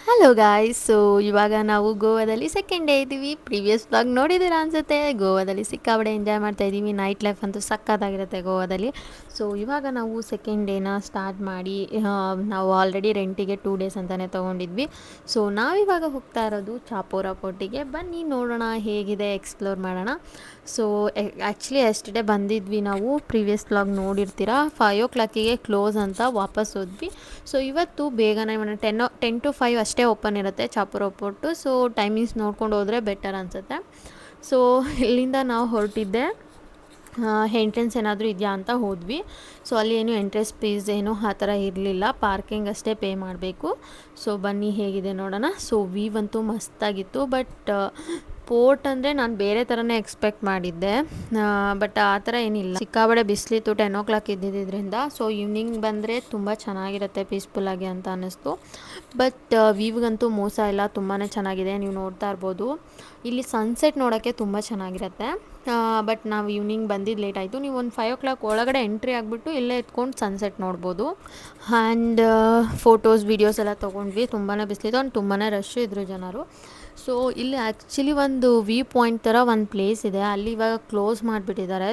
Hello guys. ಇವಾಗ ನಾವು ಗೋವಾದಲ್ಲಿ ಸೆಕೆಂಡ್ ಡೇ ಇದ್ದೀವಿ. ಪ್ರೀವಿಯಸ್ ವ್ಲಾಗ್ ನೋಡಿದ್ದೀರಾ ಅನಿಸುತ್ತೆ. ಗೋವಾದಲ್ಲಿ ಸಿಕ್ಕಾಪಟ್ಟೆ ಎಂಜಾಯ್ ಮಾಡ್ತಾ ಇದ್ದೀವಿ. ನೈಟ್ ಲೈಫ್ ಅಂತೂ ಸಕ್ಕತ್ತಾಗಿರುತ್ತೆ ಗೋವಾದಲ್ಲಿ. ಇವಾಗ ನಾವು ಸೆಕೆಂಡ್ ಡೇನ ಸ್ಟಾರ್ಟ್ ಮಾಡಿ ನಾವು ಆಲ್ರೆಡಿ ರೆಂಟಿಗೆ 2 ಡೇಸ್ ಅಂತಲೇ ತೊಗೊಂಡಿದ್ವಿ. ನಾವಿವಾಗ ಹೋಗ್ತಾ ಇರೋದು ಚಾಪೋರಾ ಪೋರ್ಟಿಗೆ. ಬನ್ನಿ ನೋಡೋಣ ಹೇಗಿದೆ, ಎಕ್ಸ್ಪ್ಲೋರ್ ಮಾಡೋಣ. ಆ್ಯಕ್ಚುಲಿ ಎಸ್ಟರ್ಡೇ ಬಂದಿದ್ವಿ ನಾವು. ಪ್ರೀವಿಯಸ್ ವ್ಲಾಗ್ ನೋಡಿರ್ತೀರಾ. 5 o'clock ಕ್ಲೋಸ್ ಅಂತ ವಾಪಸ್ ಹೋದ್ವಿ. ಇವತ್ತು ಬೇಗನೆ 10 to 5 ಅಷ್ಟೇ ಓಪನ್ ಇರುತ್ತೆ ಚಾಪುರ ಪೋರ್ಟು. ಟೈಮಿಂಗ್ಸ್ ನೋಡ್ಕೊಂಡು ಹೋದರೆ ಬೆಟರ್ ಅನಿಸುತ್ತೆ. ಇಲ್ಲಿಂದ ನಾವು ಹೊರಟಿದ್ದೆ. ಎಂಟ್ರೆನ್ಸ್ ಏನಾದರೂ ಇದೆಯಾ ಅಂತ ಹೋದ್ವಿ. ಅಲ್ಲಿ ಏನು ಎಂಟ್ರೆನ್ಸ್ ಫೀಸ್ ಏನು ಆ ಥರ ಇರಲಿಲ್ಲ. ಪಾರ್ಕಿಂಗ್ ಅಷ್ಟೇ ಪೇ ಮಾಡಬೇಕು. ಬನ್ನಿ ಹೇಗಿದೆ ನೋಡೋಣ. ವೀವ್ ಅಂತೂ ಮಸ್ತಾಗಿತ್ತು. ಬಟ್ ಪೋರ್ಟ್ ಅಂದರೆ ನಾನು ಬೇರೆ ಥರನೇ ಎಕ್ಸ್ಪೆಕ್ಟ್ ಮಾಡಿದ್ದೆ. ಬಟ್ ಆ ಥರ ಏನಿಲ್ಲ. ಸಿಕ್ಕಾಬಡೆ ಬಿಸಿಲಿತ್ತು. 10 o'clock ಇದ್ದಿದ್ದರಿಂದ. ಈವ್ನಿಂಗ್ ಬಂದರೆ ತುಂಬ ಚೆನ್ನಾಗಿರುತ್ತೆ ಪೀಸ್ಫುಲ್ಲಾಗಿ ಅಂತ ಅನ್ನಿಸ್ತು. ಬಟ್ ವೀವ್ಗಂತೂ ಮೋಸ ಇಲ್ಲ, ತುಂಬಾ ಚೆನ್ನಾಗಿದೆ. ನೀವು ನೋಡ್ತಾ ಇರ್ಬೋದು. ಇಲ್ಲಿ ಸನ್ಸೆಟ್ ನೋಡೋಕ್ಕೆ ತುಂಬ ಚೆನ್ನಾಗಿರುತ್ತೆ. ಬಟ್ ನಾವು ಈವ್ನಿಂಗ್ ಬಂದಿದ್ದು ಲೇಟ್ ಆಯಿತು. ನೀವು ಒಂದು 5 o'clock ಒಳಗಡೆ ಎಂಟ್ರಿ ಆಗಿಬಿಟ್ಟು ಇಲ್ಲೇ ಎತ್ಕೊಂಡು ಸನ್ಸೆಟ್ ನೋಡ್ಬೋದು. ಆ್ಯಂಡ್ ಫೋಟೋಸ್ ವೀಡಿಯೋಸ್ ಎಲ್ಲ ತೊಗೊಂಡ್ವಿ. ತುಂಬಾ ಬಿಸಿಲಿತ್ತು. ಆ್ಯಂಡ್ ತುಂಬಾ ರಶ್ ಇದ್ದರು ಜನರು. ಇಲ್ಲಿ ಆ್ಯಕ್ಚುಲಿ ಒಂದು ವ್ಯೂ ಪಾಯಿಂಟ್ ಥರ ಒಂದು ಪ್ಲೇಸ್ ಇದೆ. ಅಲ್ಲಿ ಇವಾಗ ಕ್ಲೋಸ್ ಮಾಡಿಬಿಟ್ಟಿದ್ದಾರೆ.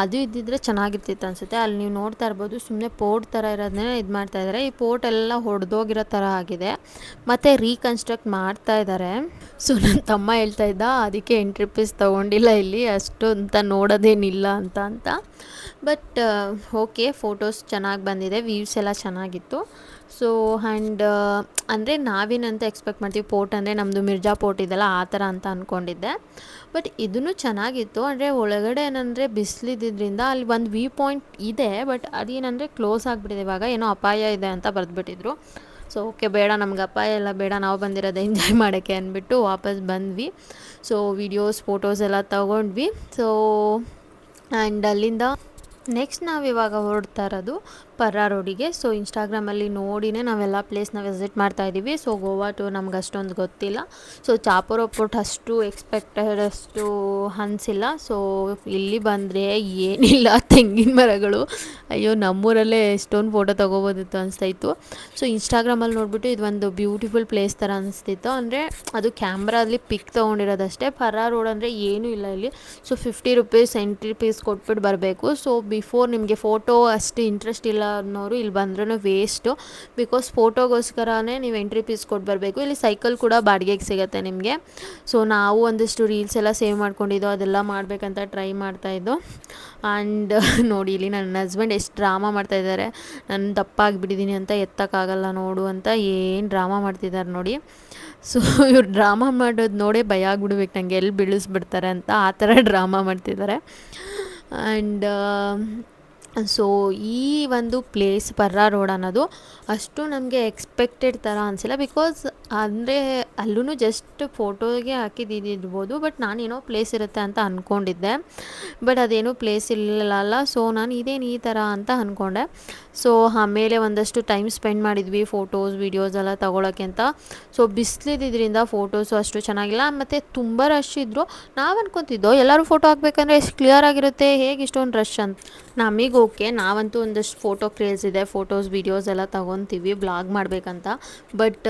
ಅದು ಇದ್ದಿದ್ರೆ ಚೆನ್ನಾಗಿರ್ತಿತ್ತು ಅನಿಸುತ್ತೆ. ಅಲ್ಲಿ ನೀವು ನೋಡ್ತಾ ಇರ್ಬೋದು, ಸುಮ್ಮನೆ ಪೋರ್ಟ್ ಥರ ಇರೋದನ್ನೇ ಇದು ಮಾಡ್ತಾಯಿದ್ದಾರೆ. ಈ ಪೋರ್ಟ್ ಎಲ್ಲ ಹೊಡೆದೋಗಿರೋ ಥರ ಆಗಿದೆ, ಮತ್ತು ರೀಕನ್ಸ್ಟ್ರಕ್ಟ್ ಮಾಡ್ತಾ ಇದ್ದಾರೆ. ನನ್ನ ತಮ್ಮ ಹೇಳ್ತಾ ಇದ್ದ, ಅದಕ್ಕೆ ಎಂಟ್ರಿ ಫೀಸ್ ತೊಗೊಂಡಿಲ್ಲ ಇಲ್ಲಿ, ಅಷ್ಟು ಅಂತ ನೋಡೋದೇನಿಲ್ಲ ಅಂತ. ಬಟ್ ಓಕೆ, ಫೋಟೋಸ್ ಚೆನ್ನಾಗಿ ಬಂದಿದೆ, ವ್ಯೂಸ್ ಎಲ್ಲ ಚೆನ್ನಾಗಿತ್ತು. ಆ್ಯಂಡ್ ಅಂದರೆ ನಾವೇನಂತ ಎಕ್ಸ್ಪೆಕ್ಟ್ ಮಾಡ್ತೀವಿ, ಪೋರ್ಟ್ ಅಂದರೆ ನಮ್ಮದು ಮಿರ್ಜಾ ಪೋರ್ಟ್ ಇದೆಲ್ಲ ಆ ಥರ ಅಂತ ಅಂದ್ಕೊಂಡಿದ್ದೆ. ಬಟ್ ಇದೂ ಚೆನ್ನಾಗಿತ್ತು. ಅಂದರೆ ಒಳಗಡೆ ಏನಂದರೆ ಬಿಸಿಲಿದ್ದರಿಂದ ಅಲ್ಲಿ ಒಂದು ವ್ಯೂ ಪಾಯಿಂಟ್ ಇದೆ. ಬಟ್ ಅದೇನಂದರೆ ಕ್ಲೋಸ್ ಆಗಿಬಿಟ್ಟಿದೆ ಇವಾಗ. ಏನೋ ಅಪಾಯ ಇದೆ ಅಂತ ಬರೆದ್ಬಿಟ್ಟಿದ್ರು. ಓಕೆ, ಬೇಡ, ನಮ್ಗೆ ಅಪಾಯ ಎಲ್ಲ ಬೇಡ, ನಾವು ಬಂದಿರೋದು ಎಂಜಾಯ್ ಮಾಡೋಕ್ಕೆ ಅಂದ್ಬಿಟ್ಟು ವಾಪಸ್ ಬಂದ್ವಿ. ವೀಡಿಯೋಸ್ ಫೋಟೋಸ್ ಎಲ್ಲ ತೊಗೊಂಡ್ವಿ. ಆ್ಯಂಡ್ ಅಲ್ಲಿಂದ ನೆಕ್ಸ್ಟ್ ನಾವಿವಾಗ ಹೊರಡ್ತಾ ಇರೋದು ಪರ್ರಾ ರೋಡಿಗೆ. ಇನ್ಸ್ಟಾಗ್ರಾಮಲ್ಲಿ ನೋಡಿನೇ ನಾವೆಲ್ಲ ಪ್ಲೇಸ್ನ ವಿಸಿಟ್ ಮಾಡ್ತಾಯಿದ್ದೀವಿ. ಗೋವಾ ಟೂರ್ ನಮ್ಗೆ ಅಷ್ಟೊಂದು ಗೊತ್ತಿಲ್ಲ. ಚಾಪುರ ಪೋರ್ಟ್ ಅಷ್ಟು ಎಕ್ಸ್ಪೆಕ್ಟೆಡ್ ಅಷ್ಟು ಅನಿಸಿಲ್ಲ. ಇಲ್ಲಿ ಬಂದರೆ ಏನಿಲ್ಲ, ತೆಂಗಿನ ಮರಗಳು. ಅಯ್ಯೋ, ನಮ್ಮೂರಲ್ಲೇ ಎಷ್ಟೊಂದು ಫೋಟೋ ತೊಗೋಬೋದಿತ್ತು ಅನಿಸ್ತಾಯಿತ್ತು. ಇನ್ಸ್ಟಾಗ್ರಾಮಲ್ಲಿ ನೋಡಿಬಿಟ್ಟು ಇದು ಒಂದು ಬ್ಯೂಟಿಫುಲ್ ಪ್ಲೇಸ್ ಥರ ಅನಿಸ್ತಿತ್ತು. ಅಂದರೆ ಅದು ಕ್ಯಾಮ್ರಾದಲ್ಲಿ ಪಿಕ್ ತೊಗೊಂಡಿರೋದಷ್ಟೇ. ಪರ್ರಾ ರೋಡ್ ಅಂದರೆ ಏನೂ ಇಲ್ಲ ಇಲ್ಲಿ. 50 rupees ಎಂಟ್ರಿ ಫೀಸ್ ಕೊಟ್ಬಿಟ್ಟು ಬರಬೇಕು. ಬಿಫೋರ್ ನಿಮಗೆ ಫೋಟೋ ಅಷ್ಟು ಇಂಟ್ರೆಸ್ಟ್ ಇಲ್ಲ ಅನ್ನೋರು ಇಲ್ಲಿ ಬಂದ್ರೂ ವೇಸ್ಟು. ಬಿಕಾಸ್ ಫೋಟೋಗೋಸ್ಕರನೇ ನೀವು ಎಂಟ್ರಿ ಫೀಸ್ ಕೊಟ್ಟು ಬರಬೇಕು. ಇಲ್ಲಿ ಸೈಕಲ್ ಕೂಡ ಬಾಡಿಗೆಗೆ ಸಿಗುತ್ತೆ ನಿಮಗೆ. ನಾವು ಒಂದಿಷ್ಟು ರೀಲ್ಸ್ ಎಲ್ಲ ಸೇವ್ ಮಾಡ್ಕೊಂಡಿದ್ದೋ, ಅದೆಲ್ಲ ಮಾಡಬೇಕಂತ ಟ್ರೈ ಮಾಡ್ತಾಯಿದ್ದೋ. ಆ್ಯಂಡ್ ನೋಡಿ, ಇಲ್ಲಿ ನನ್ನ ಹಸ್ಬೆಂಡ್ ಎಷ್ಟು ಡ್ರಾಮಾ ಮಾಡ್ತಾಯಿದ್ದಾರೆ. ನಾನು ದಪ್ಪ ಆಗಿಬಿಟ್ಟಿದ್ದೀನಿ ಅಂತ, ಎತ್ತಕ್ಕಾಗಲ್ಲ ನೋಡು ಅಂತ ಏನು ಡ್ರಾಮಾ ಮಾಡ್ತಿದ್ದಾರೆ ನೋಡಿ. ಇವ್ರು ಡ್ರಾಮಾ ಮಾಡೋದು ನೋಡೇ ಭಯ ಆಗ್ಬಿಡ್ಬೇಕು ನನಗೆ, ಎಲ್ಲಿ ಬೀಳಿಸ್ಬಿಡ್ತಾರೆ ಅಂತ, ಆ ಥರ ಡ್ರಾಮಾ ಮಾಡ್ತಿದ್ದಾರೆ. ಆ್ಯಂಡ್ ಈ ಒಂದು ಪ್ಲೇಸ್ ಪರ್ರಾ ರೋಡ್ ಅನ್ನೋದು ಅಷ್ಟು ನಮಗೆ ಎಕ್ಸ್ಪೆಕ್ಟೆಡ್ ಥರ ಅನಿಸಿಲ್ಲ. ಬಿಕಾಸ್ ಅಂದರೆ ಅಲ್ಲೂ ಜಸ್ಟ್ ಫೋಟೋಗೆ ಹಾಕಿದ್ದಿರ್ಬೋದು. ಬಟ್ ನಾನೇನೋ ಪ್ಲೇಸ್ ಇರುತ್ತೆ ಅಂತ ಅಂದ್ಕೊಂಡಿದ್ದೆ. ಬಟ್ ಅದೇನೋ ಪ್ಲೇಸ್ ಇರಲಿಲ್ಲ. ನಾನು ಇದೇನು ಈ ಥರ ಅಂತ ಅಂದ್ಕೊಂಡೆ. ಆಮೇಲೆ ಒಂದಷ್ಟು ಟೈಮ್ ಸ್ಪೆಂಡ್ ಮಾಡಿದ್ವಿ ಫೋಟೋಸ್ ವೀಡಿಯೋಸ್ ಎಲ್ಲ ತೊಗೊಳಕ್ಕೆ ಅಂತ. ಬಿಸಿಲಿದ್ದರಿಂದ ಫೋಟೋಸು ಅಷ್ಟು ಚೆನ್ನಾಗಿಲ್ಲ. ಮತ್ತು ತುಂಬ ರಶ್ ಇದ್ದರು. ನಾವು ಅನ್ಕೊತಿದ್ದೋ ಎಲ್ಲರೂ ಫೋಟೋ ಹಾಕ್ಬೇಕಂದ್ರೆ ಎಷ್ಟು ಕ್ಲಿಯರ್ ಆಗಿರುತ್ತೆ, ಹೇಗೆ ಇಷ್ಟೊಂದು ರಶ್ ಅಂತ. ನಮಗೆ ಓಕೆ, ನಾವಂತೂ ಒಂದಷ್ಟು ಫೋಟೋ ಕ್ರೇಜ್ ಇದೆ, ಫೋಟೋಸ್ ವೀಡಿಯೋಸ್ ಎಲ್ಲ ತೊಗೊತೀವಿ ಬ್ಲಾಗ್ ಮಾಡಬೇಕಂತ. ಬಟ್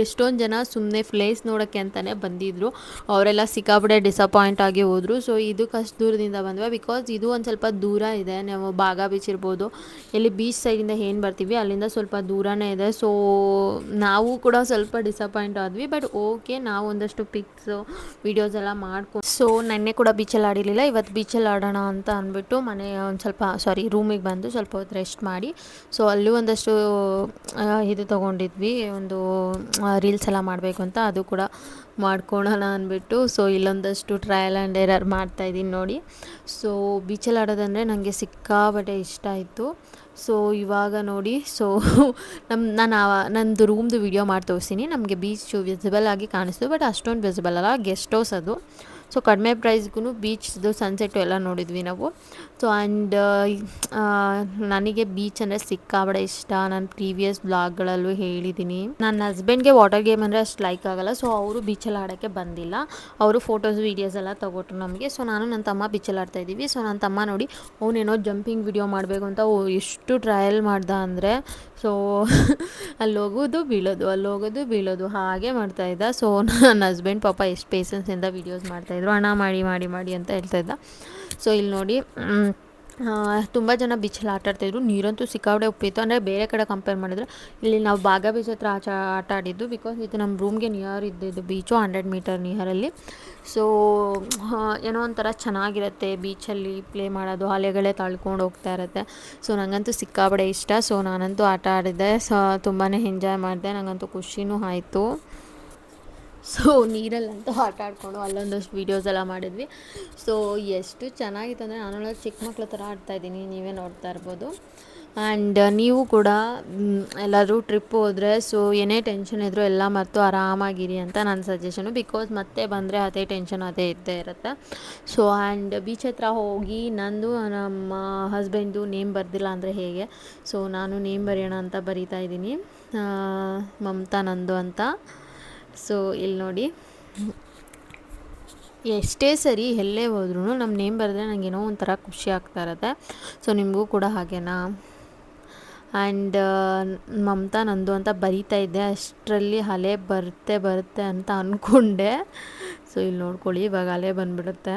ಎಷ್ಟೊಂದು ಜನ ಸುಮ್ಮನೆ ಪ್ಲೇಸ್ ನೋಡೋಕ್ಕೆ ಅಂತಲೇ ಬಂದಿದ್ದರು. ಅವರೆಲ್ಲ ಸಿಕ್ಕಾಪಟ್ಟೆ ಡಿಸಪಾಯಿಂಟ್ ಆಗಿ ಹೋದರು. ಇದಕ್ಕೆ ಅಷ್ಟು ದೂರದಿಂದ ಬಂದ್ವಿ. ಬಿಕಾಸ್ ಇದು ಒಂದು ಸ್ವಲ್ಪ ದೂರ ಇದೆ. ನಾವು ಬಾಗಾ ಬೀಚ್ ಇರ್ಬೋದು, ಇಲ್ಲಿ ಬೀಚ್ ಸೈಡಿಂದ ಏನು ಬರ್ತೀವಿ ಅಲ್ಲಿಂದ ಸ್ವಲ್ಪ ದೂರನೇ ಇದೆ. ನಾವು ಕೂಡ ಸ್ವಲ್ಪ ಡಿಸಪಾಯಿಂಟ್ ಆದ್ವಿ. ಬಟ್ ಓಕೆ, ನಾವು ಒಂದಷ್ಟು ಪಿಕ್ಸು ವೀಡಿಯೋಸ್ ಎಲ್ಲ ಮಾಡ್ಕೊಂಡು ನೆನ್ನೆ ಕೂಡ ಬೀಚಲ್ಲಿ ಆಡಿರಲಿಲ್ಲ, ಇವತ್ತು ಬೀಚಲ್ಲಿ ಆಡೋಣ ಅಂತ ಅಂದ್ಬಿಟ್ಟು ಒಂದು ಸ್ವಲ್ಪ ರೂಮಿಗೆ ಬಂದು ಸ್ವಲ್ಪ ಹೊತ್ತು ರೆಸ್ಟ್ ಮಾಡಿ ಅಲ್ಲೂ ಒಂದಷ್ಟು ಇದು ತೊಗೊಂಡಿದ್ವಿ, ಒಂದು ರೀಲ್ಸ್ ಎಲ್ಲ ಮಾಡಬೇಕು ಅಂತ. ಅದು ಕೂಡ ಮಾಡ್ಕೊಳ್ಳೋಣ ಅಂದ್ಬಿಟ್ಟು ಇಲ್ಲೊಂದಷ್ಟು ಟ್ರಯಲ್ ಆ್ಯಂಡ್ ಎರರ್ ಮಾಡ್ತಾಯಿದ್ದೀನಿ ನೋಡಿ. ಬೀಚಲ್ಲಿ ಆಡೋದಂದರೆ ನನಗೆ ಸಿಕ್ಕಾಪಟ್ಟೆ ಇಷ್ಟ ಆಯಿತು. ಇವಾಗ ನೋಡಿ, ನಂದು ರೂಮ್ದು ವೀಡಿಯೋ ಮಾಡಿ ತೋರಿಸ್ತೀನಿ. ನಮಗೆ ಬೀಚು ವಿಸಿಬಲ್ ಆಗಿ ಕಾಣಿಸ್ತು, ಬಟ್ ಅಷ್ಟೊಂದು ವಿಸಿಬಲ್ ಅಲ್ಲ, ಗೆಸ್ಟ್ ಹೌಸ್ ಅದು. ಸೊ ಕಡಿಮೆ ಪ್ರೈಸ್ಗೂ ಬೀಚ್ದು ಸನ್ಸೆಟ್ಟು ಎಲ್ಲ ನೋಡಿದ್ವಿ ನಾವು. ಸೊ ಆ್ಯಂಡ್ ನನಗೆ ಬೀಚ್ ಅಂದರೆ ಸಿಕ್ಕಾಬಡೆ ಇಷ್ಟ. ನಾನು ಪ್ರೀವಿಯಸ್ ಬ್ಲಾಗ್ಗಳಲ್ಲೂ ಹೇಳಿದ್ದೀನಿ. ನನ್ನ ಹಸ್ಬೆಂಡ್ಗೆ ವಾಟರ್ ಗೇಮ್ ಅಂದರೆ ಅಷ್ಟು ಲೈಕ್ ಆಗಲ್ಲ. ಸೊ ಅವರು ಬೀಚಲ್ಲಿ ಆಡೋಕ್ಕೆ ಬಂದಿಲ್ಲ. ಅವರು ಫೋಟೋಸ್ ವೀಡಿಯೋಸ್ ಎಲ್ಲ ತೊಗೊಟ್ರು ನಮಗೆ. ಸೊ ನಾನು ನನ್ನ ತಮ್ಮ ಬೀಚಲ್ಲಿ ಆಡ್ತಾಯಿದ್ದೀವಿ. ಸೊ ನನ್ನ ತಮ್ಮ ನೋಡಿ ಅವನೇನೋ ಜಂಪಿಂಗ್ ವಿಡಿಯೋ ಮಾಡಬೇಕು ಅಂತ ಎಷ್ಟು ಟ್ರಯಲ್ ಮಾಡ್ದ ಅಂದರೆ, ಸೊ ಅಲ್ಲಿ ಹೋಗೋದು ಬೀಳೋದು ಹಾಗೆ ಮಾಡ್ತಾಯಿದ್ದ. ಸೊ ನನ್ನ ಹಸ್ಬೆಂಡ್ ಪಾಪ ಎಷ್ಟು ಪೇಷನ್ಸಿಂದ ವೀಡಿಯೋಸ್ ಮಾಡ್ತಾಯಿದ್ರು, ಹಣ ಮಾಡಿ ಅಂತ ಹೇಳ್ತಾಯಿದ್ದ. ಸೊ ಇಲ್ಲಿ ನೋಡಿ ತುಂಬ ಜನ ಬೀಚಲ್ಲಿ ಆಟಾಡ್ತಾಯಿದ್ರು. ನೀರಂತೂ ಸಿಕ್ಕಾಪಟ್ಟೆ ಉಪ್ಪಿತ್ತು. ಅಂದರೆ ಬೇರೆ ಕಡೆ ಕಂಪೇರ್ ಮಾಡಿದ್ರೆ ಇಲ್ಲಿ ನಾವು ಬಾಗ ಬೀಚ್ ಹತ್ರ ಆಟ ಆಡಿದ್ದು, ಬಿಕಾಸ್ ಇದು ನಮ್ಮ ರೂಮ್ಗೆ ನಿಯರ್ ಇದ್ದಿದ್ದು ಬೀಚು, 100 ಮೀಟರ್ ನಿಯರಲ್ಲಿ. ಸೊ ಏನೋ ಒಂಥರ ಚೆನ್ನಾಗಿರುತ್ತೆ ಬೀಚಲ್ಲಿ ಪ್ಲೇ ಮಾಡೋದು, ಅಲೆಗಳೇ ತಳ್ಕೊಂಡು ಹೋಗ್ತಾ ಇರುತ್ತೆ. ಸೊ ನನಗಂತೂ ಸಿಕ್ಕಾಪಟ್ಟೆ ಇಷ್ಟ. ಸೊ ನಾನಂತೂ ಆಟ ಆಡಿದ್ದೆ. ಸೊ ತುಂಬಾ ಎಂಜಾಯ್ ಮಾಡಿದೆ, ನನಗಂತೂ ಖುಷಿನೂ ಆಯಿತು. ಸೊ ನೀರಲ್ಲಂತೂ ಆಟ ಆಡಿಕೊಂಡು ಅಲ್ಲೊಂದಷ್ಟು ವೀಡಿಯೋಸ್ ಎಲ್ಲ ಮಾಡಿದ್ವಿ. ಸೊ ಎಷ್ಟು ಚೆನ್ನಾಗಿತ್ತು ಅಂದರೆ ನಾನು ಚಿಕ್ಕ ಮಕ್ಳ ಥರ ಆಡ್ತಾಯಿದ್ದೀನಿ, ನೀವೇ ನೋಡ್ತಾ ಇರ್ಬೋದು. ಆ್ಯಂಡ್ ನೀವು ಕೂಡ ಎಲ್ಲಾದರೂ ಟ್ರಿಪ್ ಹೋದರೆ ಸೊ ಏನೇ ಟೆನ್ಷನ್ ಇದ್ದರೂ ಎಲ್ಲ ಮರೆತು ಆರಾಮಾಗಿರಿ ಅಂತ ನನ್ನ ಸಜೆಷನು. ಬಿಕಾಸ್ ಮತ್ತೆ ಬಂದರೆ ಅದೇ ಟೆನ್ಷನ್ ಅದೇ ಇದ್ದೇ ಇರುತ್ತೆ. ಸೊ ಆ್ಯಂಡ್ ಬೀಚ್ ಹತ್ರ ಹೋಗಿ ನಂದು ನಮ್ಮ ಹಸ್ಬೆಂಡು ನೇಮ್ ಬರೆದಿಲ್ಲ ಅಂದರೆ ಹೇಗೆ, ಸೊ ನಾನು ನೇಮ್ ಬರೆಯೋಣ ಅಂತ ಬರೀತಾ ಇದ್ದೀನಿ, ಮಮತಾ ನಂದು ಅಂತ. ಸೊ ಇಲ್ಲಿ ನೋಡಿ, ಎಷ್ಟೇ ಸರಿ ಎಲ್ಲೇ ಹೋದ್ರೂ ನಮ್ಮ ನೇಮ್ ಬರೆದ್ರೆ ನನಗೇನೋ ಒಂಥರ ಖುಷಿ ಆಗ್ತಾ ಇರುತ್ತೆ. ಸೊ ನಿಮಗೂ ಕೂಡ ಹಾಗೇನಾ? ಆ್ಯಂಡ್ ಮಮತಾ ನಂದು ಅಂತ ಬರೀತಾ ಇದ್ದೆ, ಅಷ್ಟರಲ್ಲಿ ಅಲೆ ಬರುತ್ತೆ ಅಂತ ಅಂದ್ಕೊಂಡೆ. ಸೊ ಇಲ್ಲಿ ನೋಡ್ಕೊಳ್ಳಿ, ಇವಾಗ ಅಲೆ ಬಂದುಬಿಡುತ್ತೆ.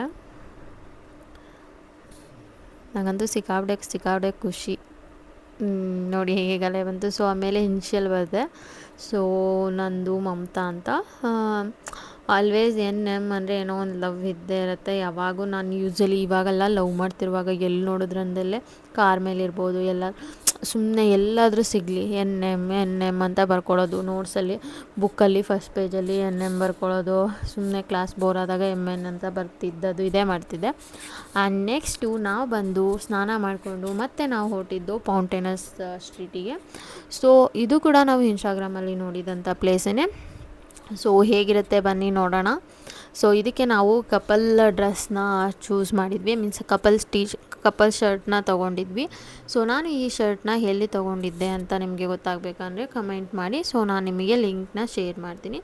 ನನಗಂತೂ ಸಿಕ್ಕಾಪಟ್ಟೆ ಖುಷಿ. ನೋಡಿ ಹೇಗೆ ಅಲೆ ಬಂತು. ಸೊ ಆಮೇಲೆ ಇನ್ಷಿಯಲ್ ಬರೆದೆ. ಸೊ ನಂದು ಮಮತಾ ಅಂತ. ಆಲ್ವೇಸ್ NM ಅಂದರೆ ಏನೋ ಒಂದು ಲವ್ ಇದ್ದೇ ಇರುತ್ತೆ ಯಾವಾಗೂ. ನಾನು ಯೂಶ್ವಲಿ ಇವಾಗೆಲ್ಲ ಲವ್ ಮಾಡ್ತಿರುವಾಗ ಎಲ್ಲಿ ನೋಡಿದ್ರಂದಲ್ಲೇ ಕಾರ್ ಮೇಲೆ ಇರ್ಬೋದು, ಎಲ್ಲ ಸುಮ್ಮನೆ ಎಲ್ಲಾದರೂ ಸಿಗಲಿ NM ಅಂತ ಬರ್ಕೊಳ್ಳೋದು. ನೋಟ್ಸಲ್ಲಿ ಬುಕ್ಕಲ್ಲಿ ಫಸ್ಟ್ ಪೇಜಲ್ಲಿ NM ಬರ್ಕೊಳ್ಳೋದು, ಸುಮ್ಮನೆ ಕ್ಲಾಸ್ ಬೋರ್ ಆದಾಗ MN ಅಂತ ಬರ್ತಿದ್ದದು, ಇದೇ ಮಾಡ್ತಿದ್ದೆ. ಆ್ಯಂಡ್ ನೆಕ್ಸ್ಟು ನಾವು ಬಂದು ಸ್ನಾನ ಮಾಡಿಕೊಂಡು ಮತ್ತೆ ನಾವು ಹೊರಟಿದ್ದು ಫೌಂಟೇನಸ್ ಸ್ಟ್ರೀಟಿಗೆ. ಸೊ ಇದು ಕೂಡ ನಾವು ಇನ್ಸ್ಟಾಗ್ರಾಮಲ್ಲಿ ನೋಡಿದಂಥ ಪ್ಲೇಸೇ. ಸೊ ಹೇಗಿರುತ್ತೆ ಬನ್ನಿ ನೋಡೋಣ. ಸೊ ಇದಕ್ಕೆ ನಾವು ಕಪಲ್ ಡ್ರೆಸ್ನ ಚೂಸ್ ಮಾಡಿದ್ವಿ, ಮೀನ್ಸ್ ಕಪಲ್ ಶರ್ಟ್ನ ತೊಗೊಂಡಿದ್ವಿ. ಸೊ ನಾನು ಈ ಶರ್ಟ್ನ ಎಲ್ಲಿ ತೊಗೊಂಡಿದ್ದೆ ಅಂತ ನಿಮಗೆ ಗೊತ್ತಾಗಬೇಕಂದ್ರೆ ಕಮೆಂಟ್ ಮಾಡಿ. ಸೊ ನಾನು ನಿಮಗೆ ಲಿಂಕ್ನ ಶೇರ್ ಮಾಡ್ತೀನಿ.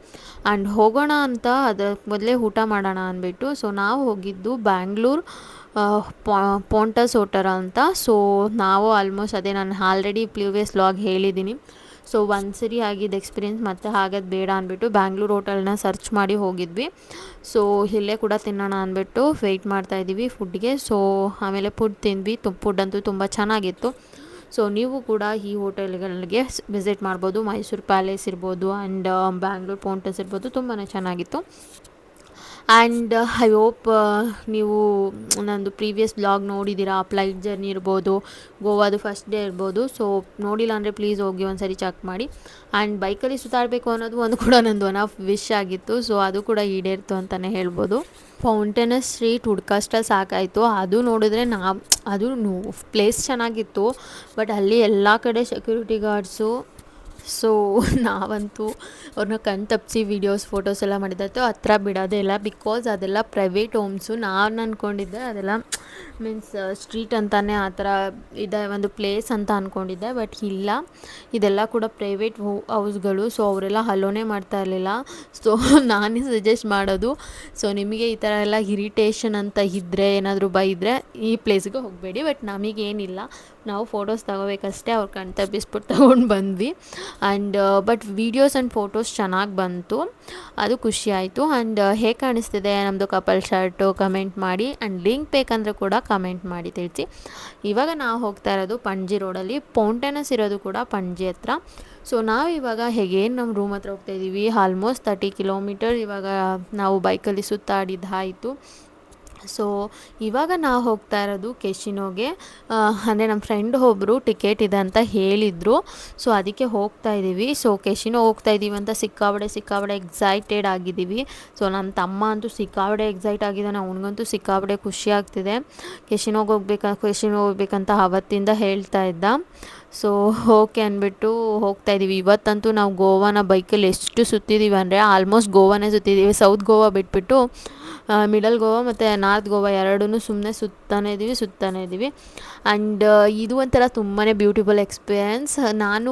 ಆ್ಯಂಡ್ ಹೋಗೋಣ ಅಂತ ಅದಕ್ಕೆ ಮೊದಲೇ ಊಟ ಮಾಡೋಣ ಅಂದ್ಬಿಟ್ಟು ಸೊ ನಾವು ಹೋಗಿದ್ದು ಬ್ಯಾಂಗ್ಳೂರು ಪೋಂಟಸ್ ಹೋಟೆಲ್ ಅಂತ. ಸೊ ನಾವು ಆಲ್ಮೋಸ್ಟ್ ಅದೇ ನಾನು ಆಲ್ರೆಡಿ ಪ್ರೀವಿಯಸ್ ವ್ಲಾಗ್ ಹೇಳಿದ್ದೀನಿ. ಸೊ ಒಂದ್ಸರಿ ಆಗಿದ್ದು ಎಕ್ಸ್ಪೀರಿಯೆನ್ಸ್ ಮತ್ತೆ ಆಗೋದು ಬೇಡ ಅಂದ್ಬಿಟ್ಟು ಬ್ಯಾಂಗ್ಳೂರು ಹೋಟೆಲ್ನ ಸರ್ಚ್ ಮಾಡಿ ಹೋಗಿದ್ವಿ. ಸೊ ಇಲ್ಲೇ ಕೂಡ ತಿನ್ನೋಣ ಅಂದ್ಬಿಟ್ಟು ವೆಯ್ಟ್ ಮಾಡ್ತಾಯಿದ್ದೀವಿ ಫುಡ್ಗೆ. ಸೊ ಆಮೇಲೆ ಫುಡ್ ತಿಂದ್ವಿ. ಫುಡ್ ಅಂತೂ ತುಂಬ ಚೆನ್ನಾಗಿತ್ತು. ಸೊ ನೀವು ಕೂಡ ಈ ಹೋಟೆಲ್ಗಳಿಗೆ ವಿಸಿಟ್ ಮಾಡ್ಬೋದು. ಮೈಸೂರು ಪ್ಯಾಲೇಸ್ ಇರ್ಬೋದು ಆ್ಯಂಡ್ ಬ್ಯಾಂಗ್ಳೂರು ಪೋಂಟಸ್ ಇರ್ಬೋದು, ತುಂಬಾ ಚೆನ್ನಾಗಿತ್ತು. ಆ್ಯಂಡ್ ಐ ಹೋಪ್ ನೀವು ನಂದು ಪ್ರೀವಿಯಸ್ ಬ್ಲಾಗ್ ನೋಡಿದ್ದೀರಾ. ಫ್ಲೈಟ್ ಜರ್ನಿ ಇರ್ಬೋದು, ಗೋವಾದು ಫಸ್ಟ್ ಡೇ ಇರ್ಬೋದು. ಸೊ ನೋಡಿಲ್ಲ ಅಂದರೆ ಪ್ಲೀಸ್ ಹೋಗಿ ಒಂದು ಸರಿ ಚೆಕ್ ಮಾಡಿ. ಆ್ಯಂಡ್ ಬೈಕಲ್ಲಿ ಸುತ್ತಾಡಬೇಕು ಅನ್ನೋದು ಒಂದು ಕೂಡ ನಂದು ಒನ್ ಆಫ್ ವಿಶ್ ಆಗಿತ್ತು. ಸೊ ಅದು ಕೂಡ ಈಡೇರಿತು ಅಂತಲೇ ಹೇಳ್ಬೋದು. ಫೌಂಟೇನಸ್ ಸ್ಟ್ರೀಟ್ ಹುಡ್ಕಷ್ಟಲ್ಲಿ ಸಾಕಾಯಿತು. ಅದು ನೋಡಿದ್ರೆ ಅದು ಪ್ಲೇಸ್ ಚೆನ್ನಾಗಿತ್ತು, ಬಟ್ ಅಲ್ಲಿ ಎಲ್ಲ ಕಡೆ ಸೆಕ್ಯೂರಿಟಿ ಗಾರ್ಡ್ಸು. ಸೊ ನಾವಂತೂ ಅವ್ರನ್ನ ತಪ್ಪಿಸಿ ವೀಡಿಯೋಸ್ ಫೋಟೋಸ್ ಎಲ್ಲ ಮಾಡಿದ್ದಾಯ್ತು, ಹತ್ರ ಬಿಡೋದೇ ಇಲ್ಲ. ಬಿಕಾಸ್ ಅದೆಲ್ಲ ಪ್ರೈವೇಟ್ ಹೋಮ್ಸು. ನಾನು ಅಂದ್ಕೊಂಡಿದ್ದೆ ಅದೆಲ್ಲ ಮೀನ್ಸ್ ಸ್ಟ್ರೀಟ್ ಅಂತಲೇ ಆ ಥರ ಇದೆ, ಒಂದು ಪ್ಲೇಸ್ ಅಂತ ಅಂದ್ಕೊಂಡಿದ್ದೆ. ಬಟ್ ಇಲ್ಲ, ಇದೆಲ್ಲ ಕೂಡ ಪ್ರೈವೇಟ್ ಹೌಸ್ಗಳು. ಸೊ ಅವರೆಲ್ಲ ಅಲೋನೇ ಮಾಡ್ತಾ ಇರಲಿಲ್ಲ. ಸೊ ನಾನೇ ಸಜೆಸ್ಟ್ ಮಾಡೋದು, ಸೊ ನಿಮಗೆ ಈ ಥರ ಎಲ್ಲ ಇರಿಟೇಷನ್ ಅಂತ ಇದ್ದರೆ, ಏನಾದರೂ ಬೈದರೆ ಈ ಪ್ಲೇಸ್ಗೆ ಹೋಗಬೇಡಿ. ಬಟ್ ನಮಗೇನಿಲ್ಲ, ನಾವು ಫೋಟೋಸ್ ತಗೋಬೇಕಷ್ಟೇ. ಅವ್ರು ತಪ್ಪಿಸ್ಬಿಟ್ಟು ತೊಗೊಂಡು ಬಂದ್ವಿ. And but videos and photos ಚೆನ್ನಾಗಿ ಬಂತು, ಅದು ಖುಷಿ ಆಯಿತು. ಆ್ಯಂಡ್ ಹೇಗೆ ಕಾಣಿಸ್ತಿದೆ ನಮ್ಮದು ಕಪಲ್ ಶರ್ಟು ಕಮೆಂಟ್ ಮಾಡಿ. ಆ್ಯಂಡ್ ಲಿಂಕ್ ಬೇಕಂದರೆ ಕೂಡ ಕಮೆಂಟ್ ಮಾಡಿ ತಿಳಿಸಿ. ಇವಾಗ ನಾವು ಹೋಗ್ತಾ ಇರೋದು ಪಣಜಿ ರೋಡಲ್ಲಿ, ಫೌಂಟೇನಸ್ ಇರೋದು ಕೂಡ ಪಣಜಿ ಹತ್ರ. ಸೊ ನಾವು ಇವಾಗ ಹೇಗೇನು ನಮ್ಮ ರೂಮ್ ಹತ್ರ ಹೋಗ್ತಾಯಿದ್ದೀವಿ, ಆಲ್ಮೋಸ್ಟ್ 30 ಕಿಲೋಮೀಟರ್ ಇವಾಗ ನಾವು ಬೈಕಲ್ಲಿ ಸುತ್ತಾಡಿದ್ದಾಯಿತು. ಸೊ ಇವಾಗ ನಾವು ಹೋಗ್ತಾ ಇರೋದು ಕೆಶಿನೋಗೆ. ಅಂದರೆ ನಮ್ಮ ಫ್ರೆಂಡ್ ಒಬ್ಬರು ಟಿಕೆಟ್ ಇದೆ ಅಂತ ಹೇಳಿದರು. ಸೊ ಅದಕ್ಕೆ ಹೋಗ್ತಾ ಇದ್ದೀವಿ. ಸೊ ಕೆಶಿನೋ ಹೋಗ್ತಾ ಇದ್ದೀವಿ ಅಂತ ಸಿಕ್ಕಾಬಡೆ ಎಕ್ಸೈಟೆಡ್ ಆಗಿದ್ದೀವಿ. ಸೊ ನಮ್ಮ ತಮ್ಮ ಅಂತೂ ಸಿಕ್ಕಾಬಡೆ ಎಕ್ಸೈಟ್ ಆಗಿದ್ದಾನೆ, ಅವನಿಗಂತೂ ಸಿಕ್ಕಾಬಡೆ ಖುಷಿ ಆಗ್ತಿದೆ. ಕೆಶಿನೋ ಹೋಗ್ಬೇಕಂತ ಅವತ್ತಿಂದ ಹೇಳ್ತಾ ಇದ್ದ. ಸೊ ಓಕೆ ಅಂದ್ಬಿಟ್ಟು ಹೋಗ್ತಾಯಿದ್ದೀವಿ. ಇವತ್ತಂತೂ ನಾವು ಗೋವಾನ ಬೈಕಲ್ಲಿ ಎಷ್ಟು ಸುತ್ತಿದ್ದೀವಿ ಅಂದರೆ ಆಲ್ಮೋಸ್ಟ್ ಗೋವಾನೇ ಸುತ್ತಿದ್ದೀವಿ. ಸೌತ್ ಗೋವಾ ಬಿಟ್ಬಿಟ್ಟು ಮಿಡಲ್ ಗೋವಾ ಮತ್ತು ನಾರ್ತ್ ಗೋವಾ ಎರಡೂ ಸುಮ್ಮನೆ ಸುತ್ತಾನೇ ಇದ್ದೀವಿ. ಆ್ಯಂಡ್ ಇದು ಒಂಥರ ತುಂಬಾ ಬ್ಯೂಟಿಫುಲ್ ಎಕ್ಸ್ಪೀರಿಯೆನ್ಸ್. ನಾನು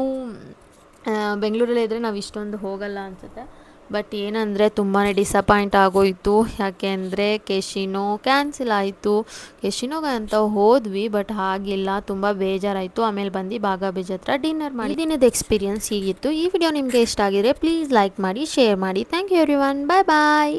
ಬೆಂಗಳೂರಲ್ಲೇ ಇದ್ದರೆ ನಾವು ಇಷ್ಟೊಂದು ಹೋಗಲ್ಲ ಅನಿಸುತ್ತೆ. ಬಟ್ ಏನಂದರೆ ತುಂಬಾ ಡಿಸಪಾಯಿಂಟ್ ಆಗೋಯಿತು. ಯಾಕೆ ಅಂದರೆ ಕೆಶಿನೋ ಕ್ಯಾನ್ಸಲ್ ಆಯಿತು. ಕೆಶಿನೋಗೆ ಅಂತ ಹೋದ್ವಿ, ಬಟ್ ಆಗಿಲ್ಲ. ತುಂಬ ಬೇಜಾರಾಯಿತು. ಆಮೇಲೆ ಬಂದು ಬಾಗ ಬೀಚ್ ಹತ್ರ ಡಿನ್ನರ್ ಮಾಡಿ. ದಿನದ ಎಕ್ಸ್ಪೀರಿಯನ್ಸ್ ಹೀಗಿತ್ತು. ಈ ವಿಡಿಯೋ ನಿಮಗೆ ಇಷ್ಟ ಆಗಿದ್ರೆ ಪ್ಲೀಸ್ ಲೈಕ್ ಮಾಡಿ, ಶೇರ್ ಮಾಡಿ. Thank you everyone. Bye bye.